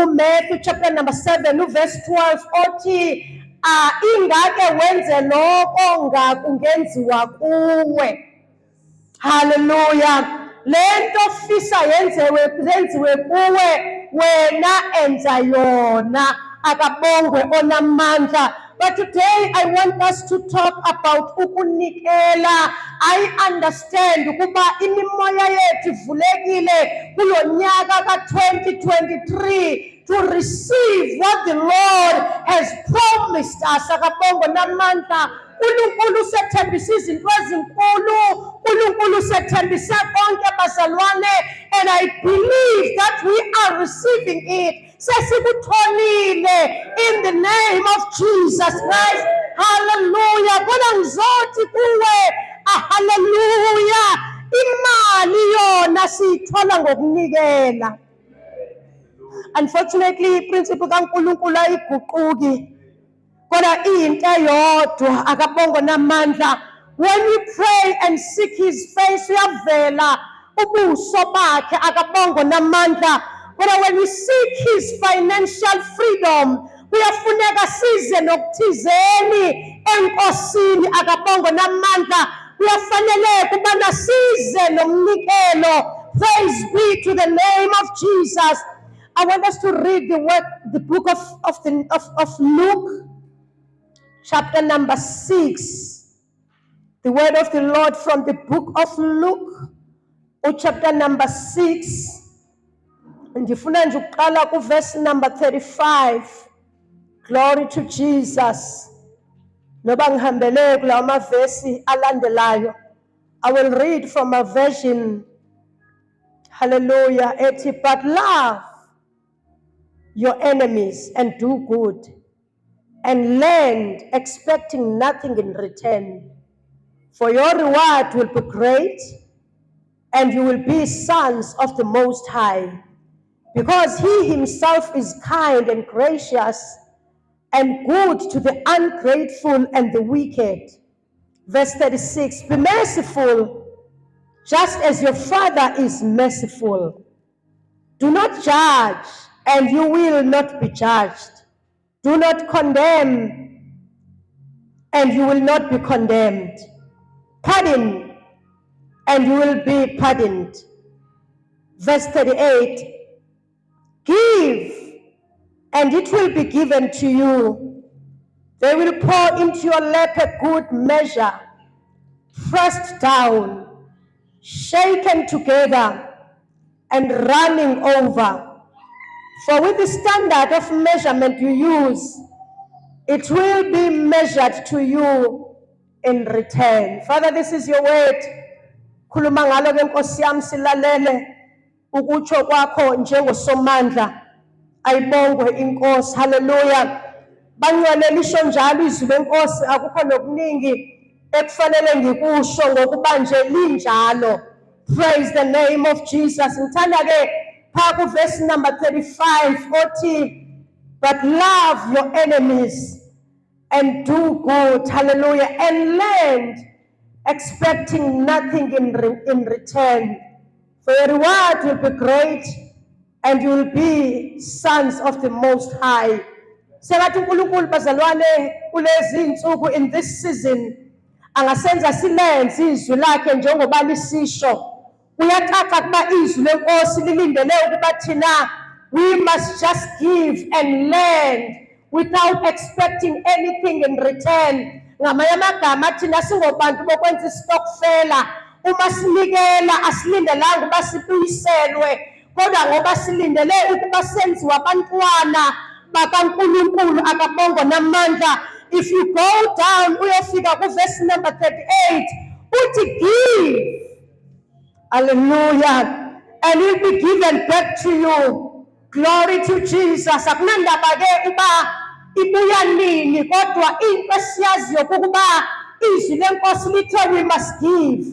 Matthew chapter number 7 verse 12 othi ingake wenze lokho ngakungenziwa kuwe. Hallelujah. Lento ofisa yenziwe kuwe wena enza yona akabongwe onamandla. But today I want us to talk about ukunikela. I understand ukuba imimoya yethu ivulekile kulonyaka ka-2023 to receive what the Lord has promised us. Akabongwe namandla. uNkulunkulu usethembisa izinto ezinkulu, uNkulunkulu usethembisa konke bazalwane, and I believe that we are receiving it. Sesikutholile in the name of Jesus Christ. Hallelujah. Kodwa ngizothi kuwe, hallelujah, imali yona siyithola ngokunikela. Unfortunately, iprinciple kaNkulunkulu ayiguquki. Kodwa into eyodwa akabongo namandla. When we pray and seek his face, uyavela ubuso bakhe akabongo namandla. Kodwa when we seek his financial freedom, kuyafuneka size nokuthizeni enkosini akabongo namandla. Kuyafanele kubana size nomnikelo. Praise be to the name of Jesus. I want us to read the book of Luke, chapter number 6. The word of the Lord from the book of Luke, chapter number 6. Ndifuna nje ukuqala ku verse number 35. Glory to Jesus. Noba ngihambele kulawa mavesi alandelayo. I will read from a version. Hallelujah. Ethi, but love your enemies and do good, and lend, expecting nothing in return. For your reward will be great, and you will be sons of the Most High, because he himself is kind and gracious and good to the ungrateful and the wicked. Verse 36, be merciful, just as your Father is merciful. Do not judge, and you will not be judged. Do not condemn, and you will not be condemned. Pardon, and you will be pardoned. Verse 38, give, and it will be given to you. They will pour into your lap a good measure, pressed down, shaken together, and running over. For with the standard of measurement you use, it will be measured to you in return. Father, this is your word. Khuluma ngalo ke Nkosi yami silalele ukutsho kwakho njengosomandla. Ayibongwe inkosi. Hallelujah. Bangcwele lisho njalo izwi lenkosi akukho nokuningi ekufanele ngikusho ngokuba nje linjalo. Praise the name of Jesus. Ngithanda ke verse number 35, but love your enemies and do good, hallelujah, and lend, expecting nothing in return. For your reward will be great, and you will be sons of the Most High. Sengathi uNkulunkulu bazalwane kulezi insuku in this season angasenza silenze izwi lakhe njengoba lisisho. Uyacaca kuba izwi lenkosi lilindele ukuba thina we must just give and lend without expecting anything in return. Ngamanye amagama thina singobantu bokwenza isitokfela. Uma sinikela asilindelanga ukuba sibuyiselwe, kodwa ngoba silindele ukuba senziwe abantwana bakaNkulunkulu akabongo namandla. If you go down uyofika ku verse number 38, uthi give, hallelujah, and it will be given back to you. Glory to Jesus. Akunandaba ke uba ibuya nini, kodwa into esiyaziyo ukuba izwi lenkosi lithe we must give.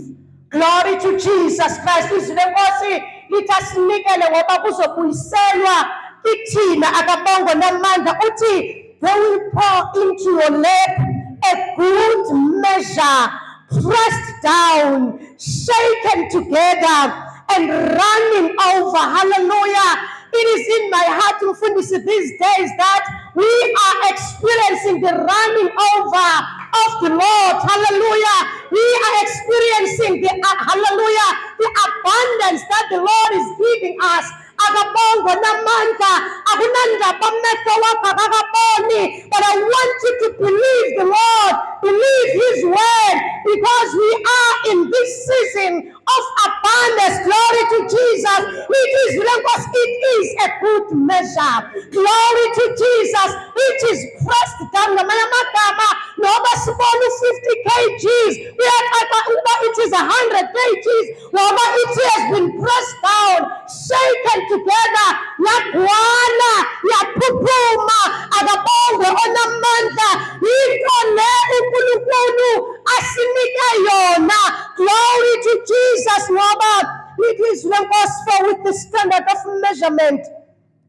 Glory to Jesus Christ. Izwi lenkosi lithi sinikele ngoba kuzobuyiselwa kithina akabongo namandla. Uthi they will pour into your lap a good measure, pressed down, shaken together, and running over. Hallelujah. It is in my heart to finish these days that we are experiencing the running over of the Lord. Hallelujah. We are experiencing the hallelujah, the abundance that the Lord is giving us. Akabongo namandla akunandaba amehlo wakho akakaboni, but I want you to believe the Lord, believe His word, because we are in this season of abundance. Glory to Jesus. It is because it is a good measure. Glory to Jesus, which is pressed down. Ngamanye amagama noba sibona 50 kgs, uyathatha uba it is 100 kgs, noba it has been pressed down, shaken together, yagcwala, yaphuphuma, akabongwe onamandla. Yinto le uNkulunkulu asinike yona. Glory to Jesus, ngoba it is gospel with the standard of measurement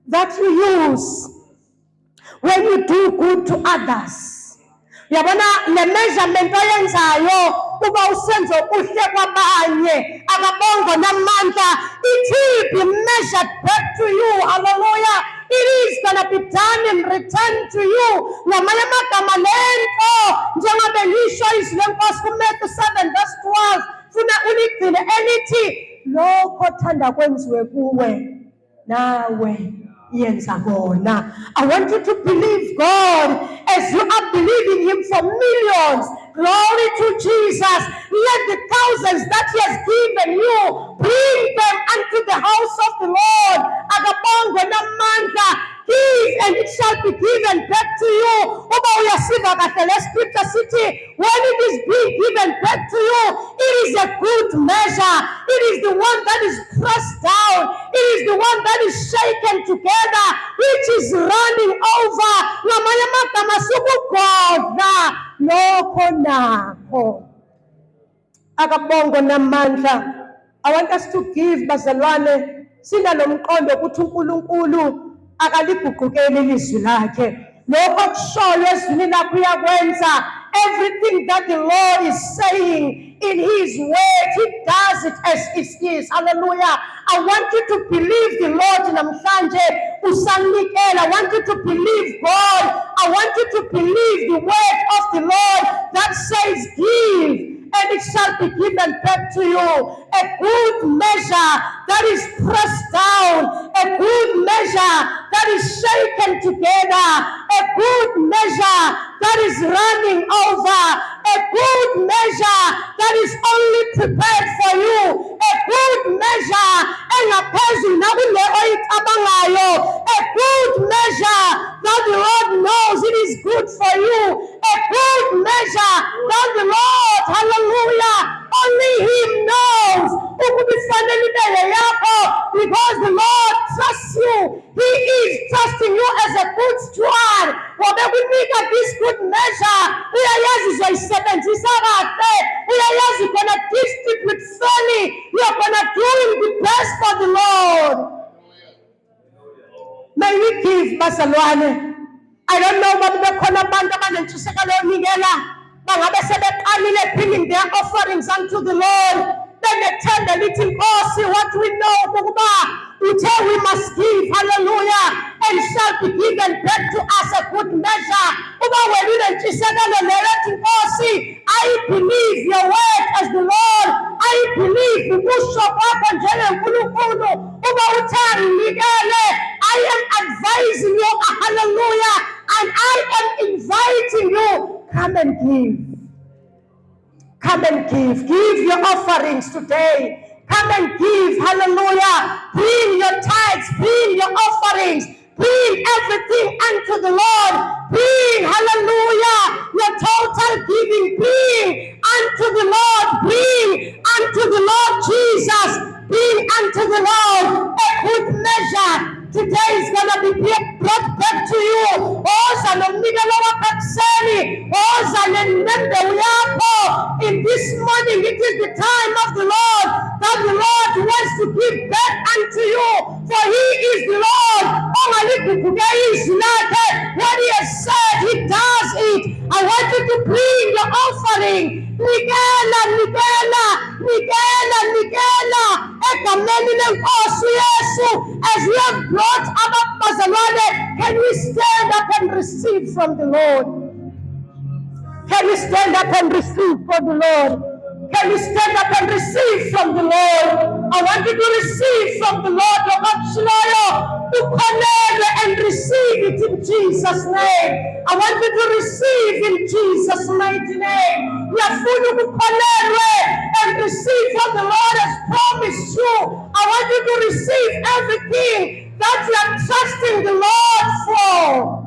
that you use when you do good to others. Yabona le measurement oyenzayo uba usenzo kuhle kwabanye, akabongo namandla, it will be measured back to you. Hallelujah. It is going to be done in return to you. Ngamanye amagama lento njengoba lisho izwi lenkosi kuMatthew 7 verse 12, funa uligcine elithi lokho thanda kwenziwe kuwe nawe yenza kona. I want you to believe God as you are believing Him for millions. Glory to Jesus. Let the thousands that He has given you, bring them unto the house of the Lord. Akabongo namandla. Give and it shall be given back to you. Uba uyasiva kahle le scripture sithi, when it is being given back to you, it is a good measure. It is the one that is pressed down. It is the one that is shaken together, which is running over. Ngamanye amagama sukugodla lokho nakho. Akabongo namandla. I want us to give, bazalwane, sinalomqondo ukuthi uNkulunkulu akaliguqukeli ilizwi lakhe. Lokho kushoyo ezwini lakho uyakwenza. Everything that the Lord is saying in His word, He does it as it is. Hallelujah. I want you to believe the Lord namhlanje usanikela. I want you to believe God. I want you to believe the word of the Lord that says give, and it shall be given back to you. A good measure that is pressed down, a good measure that is shaken together, a good measure that is running over, a good measure that is only prepared for you, a good measure engaphezulu nakule oyicabangayo, a good measure that the Lord knows it is good for you, a good measure that the Lord, hallelujah, only Him knows ukubifanele ibele yakho, because the Lord trusts you. He is trusting you as a good steward. Wabekunika this good measure, uyayazi uzoyisebenzisa kahle, uyayazi you're gonna distribute fairly, you're gonna do the best for the Lord. May we give, bazalwane. I don't know what bekhona abantu abanentshisekelo yonikela, bangabe sebeqalile bringing their offerings unto the Lord. Then they tell the little Nkosi what we know ukuba uthe we must give, hallelujah, and shall be given back to us a good measure. Uba wena unentshisekelo lethi Nkosi, I believe your word as the Lord. I believe ukusho kwakho njengeNkulunkulu. Uba uthe nginikele, I am advising you, hallelujah, and I am inviting you, come and give. Come and give. Give your offerings today. Come and give. Hallelujah. Bring your tithes. Bring your offerings. Bring everything unto the Lord. Bring, hallelujah, your total giving. Bring unto the Lord. Bring unto the Lord Jesus. Bring unto the Lord a good measure. Today is going to be brought back to you. In this morning, it is the time of the Lord that the Lord wants to give back unto you. For He is the Lord. What He has said, He does it. I want you to bring your offering. Nikela, Nikela, Nikela, Nikela. egameni lenkosi Yesu, as we have brought abazalwane, can we stand up and receive from the Lord? Can we stand up and receive from the Lord? Can we stand up and receive from the Lord? I want you to receive from the Lord. To connect and receive it in Jesus' name. I want you to receive in Jesus' mighty name. We are fully to connect and receive what the Lord has promised you. I want you to receive everything that you are trusting the Lord for.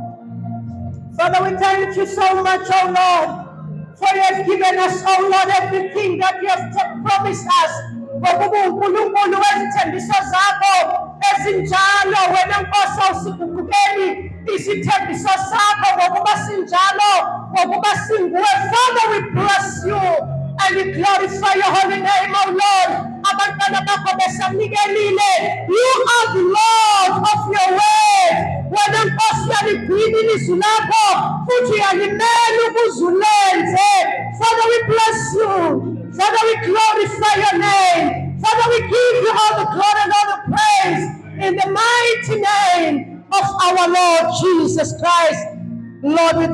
Father, we thank you so much, oh Lord, for you have given us, oh Lord, everything that you have promised us. Unkulunkulu wezithembiso zakho ezinjalo, wena Nkosi awusigugubeli isithembiso sakho ngokuba sinjalo, ngokuba singuwe. Father, we bless you and we glorify your holy name, oh Lord. Abantwana bakho besamnikelile. You are the Lord of your word. Wena Nkosi uyaligcina ilizwi lakho futhi uyalimela ukuzulenze. Father, we bless you. Father, we glorify your name. Father, we give you all the glory and all the praise in the mighty name of our Lord Jesus Christ. Lord, we